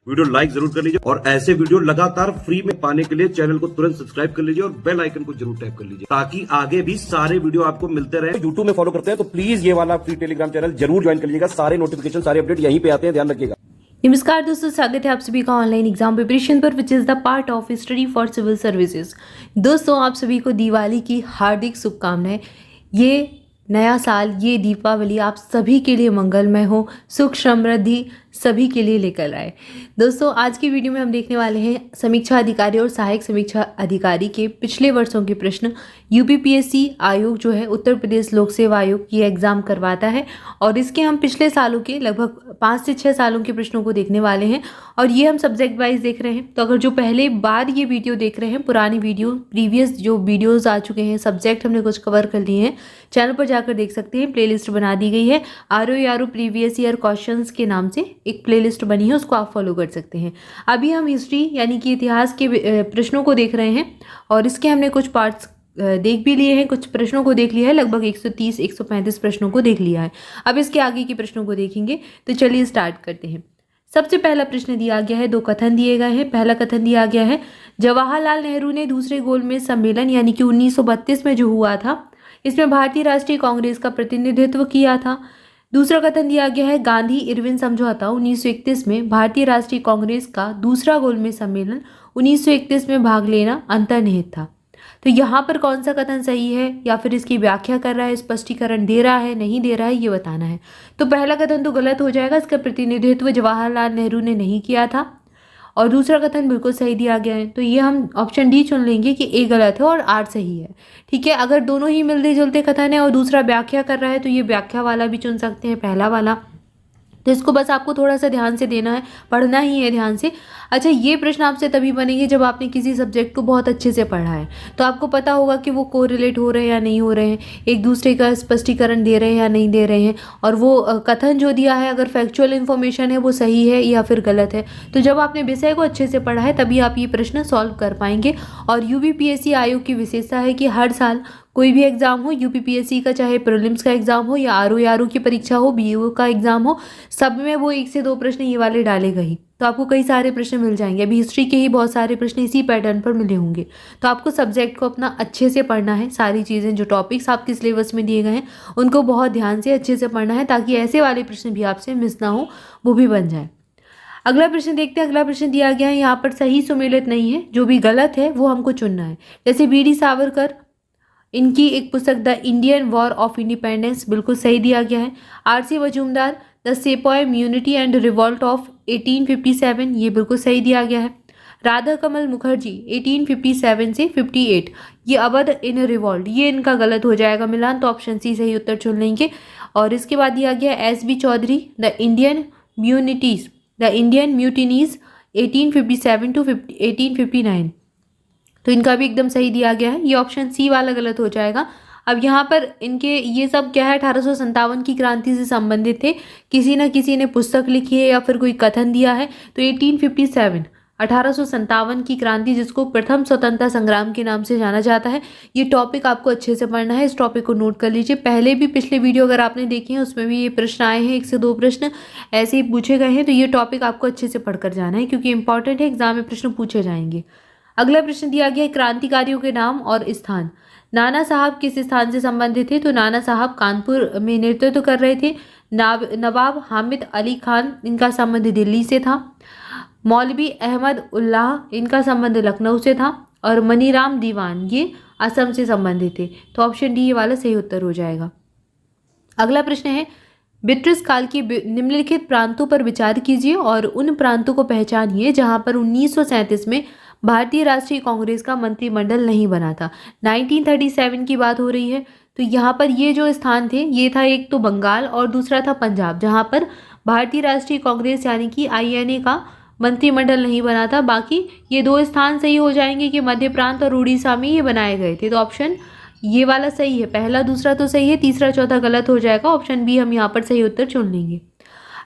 Video like जरूर कर लीजिए और ऐसे वीडियो लगातार फ्री में पाने के लिए चैनल को तुरंत सब्सक्राइब कर लीजिए और बेल आइकन को जरूर टैप कर लीजिए ताकि आगे भी सारे वीडियो आपको मिलते रहे। यूट्यूब में फॉलो करते हैं तो प्लीज ये वाला फ्री टेलीग्राम चैनल जरूर ज्वाइन कर लीजिएगा। सारे नोटिफिकेशन सारे अपडेट यहीं पे आते हैं, ध्यान रखिएगा। नमस्कार दोस्तों, स्वागत है आप सभी का ऑनलाइन एग्जाम प्रिपरेशन पर which is the part of study for civil services. दोस्तों, आप सभी को दिवाली की हार्दिक शुभकामनाएं। ये नया साल, ये दीपावली आप सभी के लिए मंगलमय हो, सुख समृद्धि सभी के लिए लेकर आए। दोस्तों, आज की वीडियो में हम देखने वाले हैं समीक्षा अधिकारी और सहायक समीक्षा अधिकारी के पिछले वर्षों के प्रश्न। यूपीपीएससी आयोग जो है उत्तर प्रदेश लोक सेवा आयोग ये एग्ज़ाम करवाता है और इसके हम पिछले सालों के लगभग 5 से 6 सालों के प्रश्नों को देखने वाले हैं और ये हम सब्जेक्ट वाइज देख रहे हैं। तो अगर जो पहले बार ये वीडियो देख रहे हैं, पुरानी वीडियो प्रीवियस जो वीडियोज़ आ चुके हैं, सब्जेक्ट हमने कुछ कवर कर लिए हैं, चैनल पर जाकर देख सकते हैं। प्लेलिस्ट बना दी गई है, आरओ प्रीवियस ईयर क्वेश्चंस के नाम से एक प्लेलिस्ट बनी है, उसको आप फॉलो कर सकते हैं। अभी हम हिस्ट्री यानी कि इतिहास के प्रश्नों को देख रहे हैं और इसके हमने कुछ पार्ट्स देख भी लिए हैं, कुछ प्रश्नों को देख लिया है, लगभग 130-135 प्रश्नों को देख लिया है। अब इसके आगे के प्रश्नों को देखेंगे, तो चलिए स्टार्ट करते हैं। सबसे पहला प्रश्न दिया गया है, 2 कथन दिए गए हैं। पहला कथन दिया गया है, जवाहरलाल नेहरू ने दूसरे गोलमेज सम्मेलन यानी कि 1932 में जो हुआ था, इसमें भारतीय राष्ट्रीय कांग्रेस का प्रतिनिधित्व किया था। दूसरा कथन दिया गया है, गांधी इरविन समझौता 1931 में भारतीय राष्ट्रीय कांग्रेस का दूसरा गोलमेज सम्मेलन 1931 में भाग लेना अंतर्निहित था। तो यहाँ पर कौन सा कथन सही है या फिर इसकी व्याख्या कर रहा है, स्पष्टीकरण दे रहा है, नहीं दे रहा है, ये बताना है। तो पहला कथन तो गलत हो जाएगा, इसका प्रतिनिधित्व जवाहरलाल नेहरू ने नहीं किया था और दूसरा कथन बिल्कुल सही दिया गया है। तो ये हम ऑप्शन डी चुन लेंगे कि ए गलत है और आर सही है। ठीक है, अगर दोनों ही मिलते जुलते कथन है और दूसरा व्याख्या कर रहा है तो ये व्याख्या वाला भी चुन सकते हैं, पहला वाला। तो इसको बस आपको थोड़ा सा ध्यान से देना है, पढ़ना ही है ध्यान से। अच्छा, ये प्रश्न आपसे तभी बनेंगे जब आपने किसी सब्जेक्ट को बहुत अच्छे से पढ़ा है, तो आपको पता होगा कि वो कोरिलेट हो रहे हैं या नहीं हो रहे हैं, एक दूसरे का स्पष्टीकरण दे रहे हैं या नहीं दे रहे हैं, और वो कथन जो दिया है अगर फैक्चुअल इन्फॉर्मेशन है वो सही है या फिर गलत है। तो जब आपने विषय को अच्छे से पढ़ा है तभी आप ये प्रश्न सॉल्व कर पाएंगे। और यूपीपीएससी आयोग की विशेषता है कि हर साल कोई भी एग्जाम हो, यूपीपीएससी का चाहे प्रीलिम्स का एग्जाम हो या आरओ की परीक्षा हो, बीओ का एग्जाम हो, सब में वो 1 से 2 प्रश्न ये वाले डालेगा ही। तो आपको कई सारे प्रश्न मिल जाएंगे। अभी हिस्ट्री के ही बहुत सारे प्रश्न इसी पैटर्न पर मिले होंगे। तो आपको सब्जेक्ट को अपना अच्छे से पढ़ना है, सारी चीज़ें जो टॉपिक्स आपके सिलेबस में दिए गए हैं उनको बहुत ध्यान से अच्छे से पढ़ना है ताकि ऐसे वाले प्रश्न भी आपसे मिस ना हो, वो भी बन जाए। अगला प्रश्न देखते हैं। अगला प्रश्न दिया गया है, यहाँ पर सही सुमेलित नहीं है, जो भी गलत है वो हमको चुनना है। जैसे बीडी सावरकर, इनकी एक पुस्तक the Indian war of independence, बिल्कुल सही दिया गया है। R C Majumdar, the sepoy mutiny and revolt of 1857, ये बिल्कुल सही दिया गया है। राधा कमल मुखर्जी 1857 से 58, ये अवध इन रिवॉल्ट, ये इनका गलत हो जाएगा मिलान, तो ऑप्शन सी सही उत्तर चुन लेंगे। और इसके बाद दिया गया S B. Chaudhuri, the Indian mutinies 1857 to 1859, तो इनका भी एकदम सही दिया गया है। ये ऑप्शन सी वाला गलत हो जाएगा। अब यहाँ पर इनके ये सब क्या है, 1857 की क्रांति से संबंधित थे, किसी न किसी ने पुस्तक लिखी है या फिर कोई कथन दिया है। तो 1857 की क्रांति, जिसको प्रथम स्वतंत्रता संग्राम के नाम से जाना जाता है, ये टॉपिक आपको अच्छे से पढ़ना है। इस टॉपिक को नोट कर लीजिए। पहले भी पिछले वीडियो अगर आपने देखे हैं उसमें भी ये प्रश्न आए हैं, 1 से 2 प्रश्न ऐसे ही पूछे गए हैं। तो ये टॉपिक आपको अच्छे से पढ़कर जाना है क्योंकि इंपॉर्टेंट है, एग्जाम में प्रश्न पूछे जाएंगे। अगला प्रश्न दिया गया है, क्रांतिकारियों के नाम और स्थान। नाना साहब किस स्थान से संबंधित थे? तो नाना साहब कानपुर में नेतृत्व कर रहे थे। नवाब हामिद अली खान, इनका संबंध दिल्ली से था। मौलवी अहमद उल्लाह, इनका संबंध लखनऊ से था। और मनीराम दीवान, ये असम से संबंधित थे। तो ऑप्शन डी ये वाला सही उत्तर हो जाएगा। अगला प्रश्न है, ब्रिटिश काल के निम्नलिखित प्रांतों पर विचार कीजिए और उन प्रांतों को पहचानिए जहां पर 1937 में भारतीय राष्ट्रीय कांग्रेस का मंत्रिमंडल नहीं बना था। 1937 की बात हो रही है। तो यहाँ पर ये जो स्थान थे, ये था एक तो बंगाल और दूसरा था पंजाब, जहाँ पर भारतीय राष्ट्रीय कांग्रेस यानी कि आईएनए का मंत्रिमंडल नहीं बना था। बाकी ये 2 स्थान सही हो जाएंगे कि मध्य प्रांत और उड़ीसा में ये बनाए गए थे। तो ऑप्शन ये वाला सही है, पहला दूसरा तो सही है, तीसरा चौथा गलत हो जाएगा। ऑप्शन बी हम यहाँ पर सही उत्तर चुन लेंगे।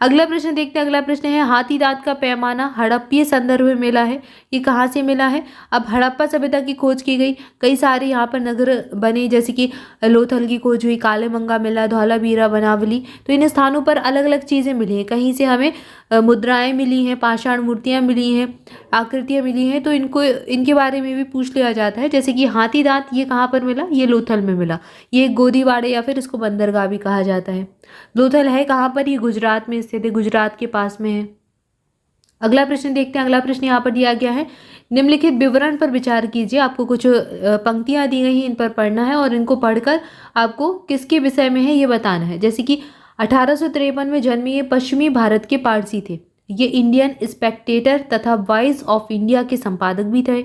अगला प्रश्न देखते हैं। अगला प्रश्न है, हाथी दांत का पैमाना हड़प्पीय संदर्भ में मिला है। ये कहाँ से मिला है? अब हड़प्पा सभ्यता की खोज की गई, कई सारे यहाँ पर नगर बने, जैसे कि लोथल की खोज हुई, कालेमंगा मिला, धौलावीरा, बनावली। तो इन स्थानों पर अलग अलग चीज़ें मिली हैं। कहीं से हमें मुद्राएं मिली हैं, पाषाण मूर्तियां मिली हैं, आकृतियां मिली हैं, तो इनके बारे में भी पूछ लिया जाता है। जैसे कि हाथी दांत, ये कहाँ पर मिला? ये लोथल में मिला। ये गोदीवाड़े या फिर इसको बंदरगाह भी कहा जाता है। लोथल है कहाँ पर? ये गुजरात में स्थित है, गुजरात के पास में है। अगला प्रश्न देखते हैं। अगला प्रश्न यहाँ पर दिया गया है, निम्नलिखित विवरण पर विचार कीजिए। आपको कुछ पंक्तियां दी गई हैं, इन पर पढ़ना है और इनको पढ़कर आपको किसके विषय में है ये बताना है। जैसे कि 1853 में जन्मे ये पश्चिमी भारत के पारसी थे। ये इंडियन स्पेक्टेटर तथा वॉइस ऑफ इंडिया के संपादक भी थे।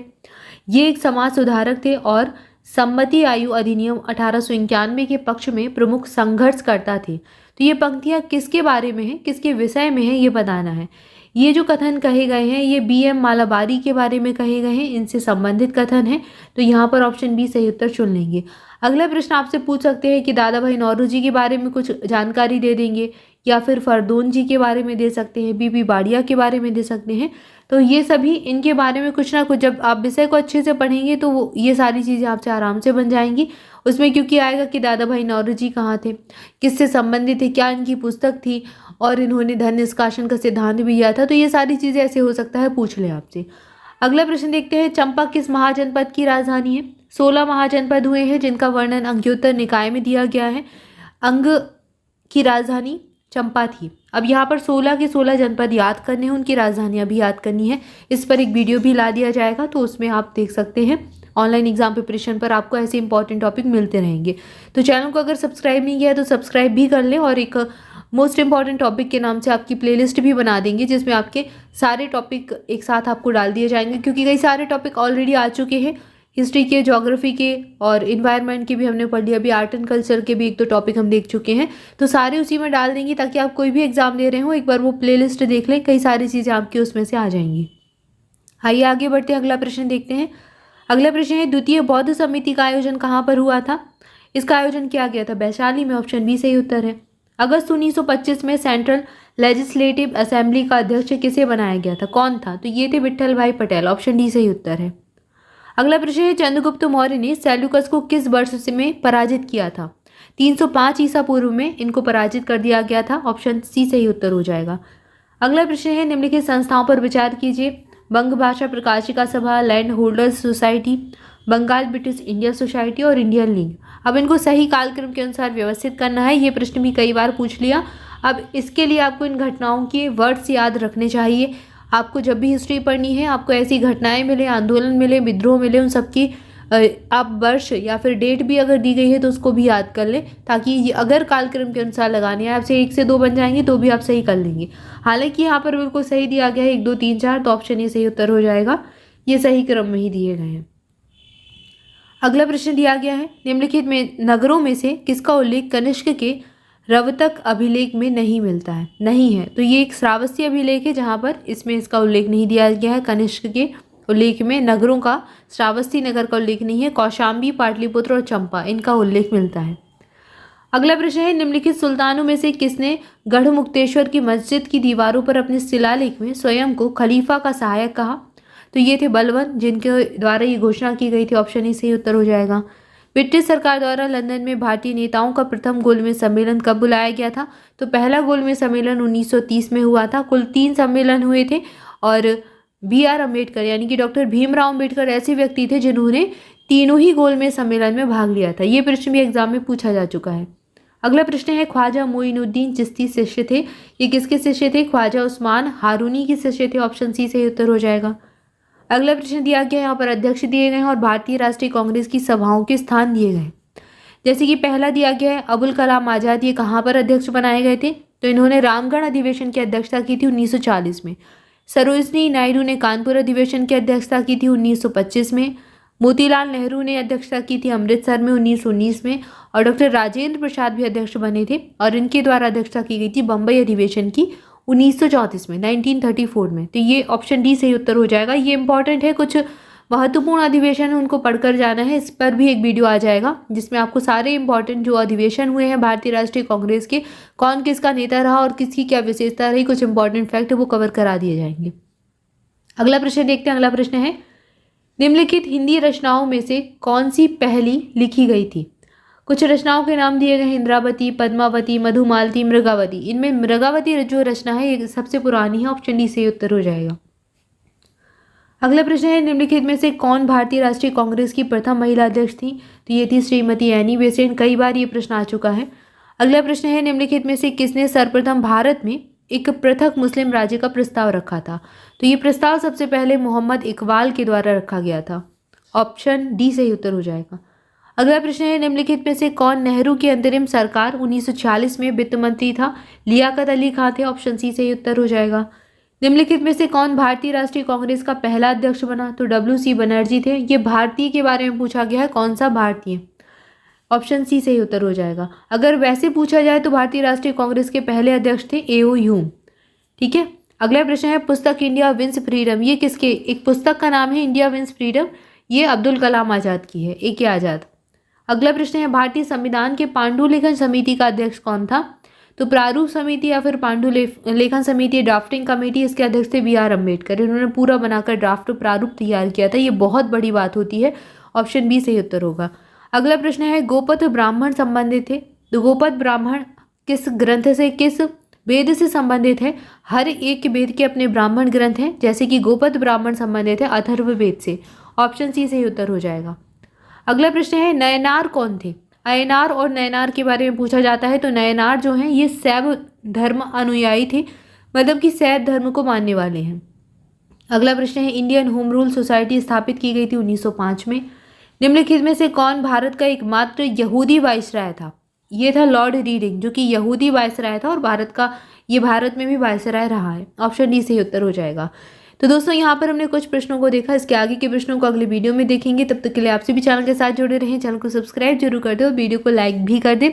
ये एक समाज सुधारक थे और सम्मति आयु अधिनियम 1891 के पक्ष में प्रमुख संघर्षकर्ता थे। तो ये पंक्तियां किसके बारे में है, किसके विषय में है, ये बताना है। ये जो कथन कहे गए हैं ये BM मालाबारी के बारे में कहे गए हैं, इनसे संबंधित कथन है। तो यहाँ पर ऑप्शन बी सही उत्तर चुन लेंगे। अगला प्रश्न आपसे पूछ सकते हैं कि दादा भाई नौरोजी के बारे में कुछ जानकारी दे देंगे, या फिर फरदौन जी के बारे में दे सकते हैं, BB बाड़िया के बारे में दे सकते हैं। तो ये सभी इनके बारे में कुछ ना कुछ, जब आप विषय को अच्छे से पढ़ेंगे तो ये सारी चीज़ें आपसे आराम से बन जाएंगी। उसमें क्योंकि आएगा कि दादा भाई नौरोजी कहाँ थे, किससे संबंधित थे, क्या इनकी पुस्तक थी, और इन्होंने धन निष्कासन का सिद्धांत भी दिया था। तो ये सारी चीज़ें ऐसे हो सकता है पूछ ले आपसे। अगला प्रश्न देखते हैं, चंपा किस महाजनपद की राजधानी है? 16 महाजनपद हुए हैं जिनका वर्णन अंग्योत्तर निकाय में दिया गया है। अंग की राजधानी चंपा थी। अब यहाँ पर 16 के 16 जनपद याद करने हैं, उनकी राजधानियाँ भी याद करनी है। इस पर एक वीडियो भी ला दिया जाएगा, तो उसमें आप देख सकते हैं। ऑनलाइन एग्जाम प्रिपरेशन पर आपको ऐसे इंपॉर्टेंट टॉपिक मिलते रहेंगे। तो चैनल को अगर सब्सक्राइब नहीं किया है तो सब्सक्राइब भी कर लें, और एक मोस्ट इंपॉर्टेंट टॉपिक के नाम से आपकी प्लेलिस्ट भी बना देंगे, जिसमें आपके सारे टॉपिक एक साथ आपको डाल दिए जाएंगे, क्योंकि कई सारे टॉपिक ऑलरेडी आ चुके हैं। हिस्ट्री के, ज्योग्राफी के और इन्वायरमेंट के भी हमने पढ़ लिया। अभी आर्ट एंड कल्चर के भी 1-2 टॉपिक हम देख चुके हैं, तो सारे उसी में डाल देंगे, ताकि आप कोई भी एग्जाम दे रहे हो एक बार वो प्लेलिस्ट देख लें, कई सारी चीज़ें आपकी उसमें से आ जाएंगी। आइए आगे बढ़ते हैं, अगला प्रश्न देखते हैं। अगला प्रश्न है, द्वितीय बौद्ध समिति का आयोजन कहाँ पर हुआ था? इसका आयोजन किया गया था वैशाली में। ऑप्शन बी सही उत्तर है। अगस्त 1925 में सेंट्रल लेजिस्लेटिव असेंबली का अध्यक्ष किसे बनाया गया था, कौन था? तो ये थे विट्ठल भाई पटेल। ऑप्शन डी सही उत्तर है। अगला प्रश्न है, चंद्रगुप्त मौर्य ने सेल्यूकस को किस वर्ष में पराजित किया था? 305 ईसा पूर्व में इनको पराजित कर दिया गया था। ऑप्शन सी सही उत्तर हो जाएगा। अगला प्रश्न है, निम्नलिखित संस्थाओं पर विचार कीजिए। बंग Bhasha Prakashika Sabha, land holders society, Bengal British India society और इंडियन लीग। अब इनको सही कालक्रम के अनुसार व्यवस्थित करना है। ये प्रश्न भी कई बार पूछ लिया। अब इसके लिए आपको इन घटनाओं के वर्ड्स याद रखने चाहिए। आपको जब भी हिस्ट्री पढ़नी है, आपको ऐसी घटनाएं मिले, आंदोलन मिले, विद्रोह मिले, उन सबकी आप वर्ष या फिर डेट भी अगर दी गई है तो उसको भी याद कर लें, ताकि ये अगर कालक्रम के अनुसार लगाने हैं, आपसे 1 से 2 बन जाएंगे तो भी आप सही कर लेंगे। हालांकि यहाँ पर बिल्कुल सही दिया गया है 1, 2, 3, 4, तो ऑप्शन ये सही उत्तर हो जाएगा। ये सही क्रम में ही दिए गए हैं। अगला प्रश्न दिया गया है, निम्नलिखित में नगरों में से किसका उल्लेख कनिष्क के रवतक अभिलेख में नहीं मिलता है? नहीं है, तो ये एक श्रावस्ती अभिलेख है जहाँ पर इसमें इसका उल्लेख नहीं दिया गया है। कनिष्क के उल्लेख में नगरों का, श्रावस्ती नगर का उल्लेख नहीं है। कौशाम्बी, पाटलिपुत्र और चंपा, इनका उल्लेख मिलता है। अगला प्रश्न है, निम्नलिखित सुल्तानों में से किसने गढ़मुक्तेश्वर की मस्जिद की दीवारों पर अपने शिलालेख में स्वयं को खलीफा का सहायक कहा? तो ये थे बलबन, जिनके द्वारा ये घोषणा की गई थी। ऑप्शन ई सही उत्तर हो जाएगा। ब्रिटिश सरकार द्वारा लंदन में भारतीय नेताओं का प्रथम गोलमेज सम्मेलन कब बुलाया गया था? तो पहला गोलमेज सम्मेलन 1930 में हुआ था। कुल 3 सम्मेलन हुए थे, और BR अम्बेडकर यानी कि डॉक्टर भीमराव अम्बेडकर ऐसे व्यक्ति थे जिन्होंने तीनों ही गोलमेज सम्मेलन में भाग लिया था। ये प्रश्न भी एग्जाम में पूछा जा चुका है। अगला प्रश्न है, ख्वाजा मोइनुद्दीन चिश्ती शिष्य थे। ये किसके शिष्य थे? ख्वाजा उस्मान हारूनी के शिष्य थे। ऑप्शन सी सही उत्तर हो जाएगा। अगला प्रश्न दिया गया, यहाँ पर अध्यक्ष दिए गए हैं और भारतीय राष्ट्रीय कांग्रेस की सभाओं के स्थान दिए गए। जैसे कि पहला दिया गया है, अबुल कलाम आज़ाद, ये कहाँ पर अध्यक्ष बनाए गए थे? तो इन्होंने रामगढ़ अधिवेशन की अध्यक्षता की थी 1940 में। सरोजनी नायडू ने कानपुर अधिवेशन की अध्यक्षता की थी 1925 में। मोतीलाल नेहरू ने अध्यक्षता की थी अमृतसर में 1919 में, और डॉक्टर राजेंद्र प्रसाद भी अध्यक्ष बने थे, और इनके द्वारा अध्यक्षता की गई थी बम्बई अधिवेशन की 1934 में, 1934 में। तो ये ऑप्शन डी सही उत्तर हो जाएगा। ये इंपॉर्टेंट है, कुछ महत्वपूर्ण अधिवेशन है उनको पढ़कर जाना है। इस पर भी एक वीडियो आ जाएगा जिसमें आपको सारे इंपॉर्टेंट जो अधिवेशन हुए हैं भारतीय राष्ट्रीय कांग्रेस के, कौन किसका नेता रहा और किसकी क्या विशेषता रही, कुछ इंपॉर्टेंट फैक्ट वो कवर करा दिए जाएंगे। अगला प्रश्न देखते हैं। अगला प्रश्न है, निम्नलिखित हिंदी रचनाओं में से कौन सी पहली लिखी गई थी? कुछ रचनाओं के नाम दिए गए हैं इंद्रावती, पद्मावती, मधुमालती, मृगावती। इनमें मृगावती जो रचना है ये सबसे पुरानी है, ऑप्शन डी से उत्तर हो जाएगा। अगला प्रश्न है निम्नलिखित में से कौन भारतीय राष्ट्रीय कांग्रेस की प्रथम महिला अध्यक्ष थी? तो ये थी श्रीमती एनी बेसेंट। कई बार ये प्रश्न आ चुका है। अगला प्रश्न है निम्नलिखित में से किसने सर्वप्रथम भारत में एक पृथक मुस्लिम राज्य का प्रस्ताव रखा था? तो ये प्रस्ताव सबसे पहले मोहम्मद इकबाल के द्वारा रखा गया था, ऑप्शन डी से ही उत्तर हो जाएगा। अगला प्रश्न है निम्नलिखित में से कौन नेहरू की अंतरिम सरकार 1946 में वित्त मंत्री था? लियाकत अली खां थे, ऑप्शन सी से ही उत्तर हो जाएगा। निम्नलिखित में से कौन भारतीय राष्ट्रीय कांग्रेस का पहला अध्यक्ष बना? तो WC बनर्जी थे। ये भारतीय के बारे में पूछा गया है, कौन सा भारतीय? ऑप्शन सी से ही उत्तर हो जाएगा। अगर वैसे पूछा जाए तो भारतीय राष्ट्रीय कांग्रेस के पहले अध्यक्ष थे A.O. ह्यूम। ठीक है। अगला प्रश्न है पुस्तक इंडिया विंस फ्रीडम, ये किसके, एक पुस्तक का नाम है इंडिया विंस फ्रीडम, ये अब्दुल कलाम आज़ाद की है, A.K. आज़ाद। अगला प्रश्न है भारतीय संविधान के पांडुलेखन समिति का अध्यक्ष कौन था? तो प्रारूप समिति या फिर पांडुलेखन समिति, ड्राफ्टिंग कमेटी, इसके अध्यक्ष थे B.R. अम्बेडकर। इन्होंने पूरा बनाकर ड्राफ्ट प्रारूप तैयार किया था, ये बहुत बड़ी बात होती है, ऑप्शन बी से ही उत्तर होगा। अगला प्रश्न है गोपथ ब्राह्मण संबंधित थे, तो गोपथ ब्राह्मण किस ग्रंथ से, किस वेद से संबंधित है? हर एक वेद के अपने ब्राह्मण ग्रंथ हैं, जैसे कि गोपथ ब्राह्मण संबंधित है अथर्ववेद से, ऑप्शन सी से ही उत्तर हो जाएगा। अगला प्रश्न है नयनार कौन थे? अयनार और नयनार के बारे में पूछा जाता है। तो नयनार जो हैं ये शैव धर्म अनुयायी थे, मतलब कि शैव धर्म को मानने वाले हैं। अगला प्रश्न है इंडियन होम रूल सोसाइटी स्थापित की गई थी 1905 में। निम्नलिखित में से कौन भारत का एकमात्र यहूदी वाइसराय था? ये था लॉर्ड रीडिंग, जो कि यहूदी वाइसराय था और भारत में भी वाइसराय रहा है, ऑप्शन डी से ही उत्तर हो जाएगा। तो दोस्तों यहाँ पर हमने कुछ प्रश्नों को देखा, इसके आगे के प्रश्नों को अगले वीडियो में देखेंगे। तब तक के लिए आपसे भी चैनल के साथ जुड़े रहें, चैनल को सब्सक्राइब जरूर कर दें और वीडियो को लाइक भी कर दें।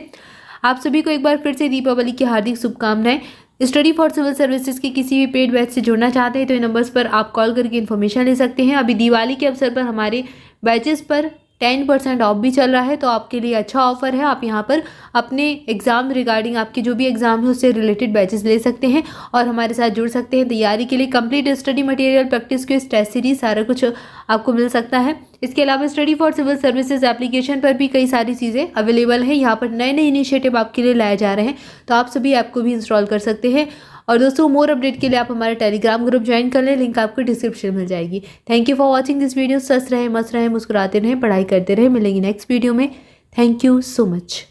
आप सभी को एक बार फिर से दीपावली की हार्दिक शुभकामनाएं। स्टडी फॉर सिविल सर्विसेज के किसी भी पेड बैच से जुड़ना चाहते हैं तो इन नंबर्स पर आप कॉल करके इन्फॉर्मेशन ले सकते हैं। अभी दिवाली के अवसर पर हमारे बैचेस पर 10% ऑफ भी चल रहा है, तो आपके लिए अच्छा ऑफर है। आप यहाँ पर अपने एग्जाम रिगार्डिंग आपके जो भी एग्जाम है उससे रिलेटेड बैचेस ले सकते हैं और हमारे साथ जुड़ सकते हैं। तैयारी के लिए complete study material, practice quiz, test series सारा कुछ आपको मिल सकता है। इसके अलावा study for civil services application पर भी कई सारी चीज़ें अवेलेबल है। यहाँ पर नए नए इनिशिएटिव आपके लिए लाए जा रहे हैं, तो आप सभी ऐप को भी इंस्टॉल कर सकते हैं। और दोस्तों मोर अपडेट के लिए आप हमारा टेलीग्राम ग्रुप ज्वाइन कर लें, लिंक आपको डिस्क्रिप्शन में मिल जाएगी। Thank you for watching this video. स्वस्थ रहें, मस्त रहें, मुस्कुराते रहें, पढ़ाई करते रहें। मिलेंगे नेक्स्ट वीडियो में। Thank you so much.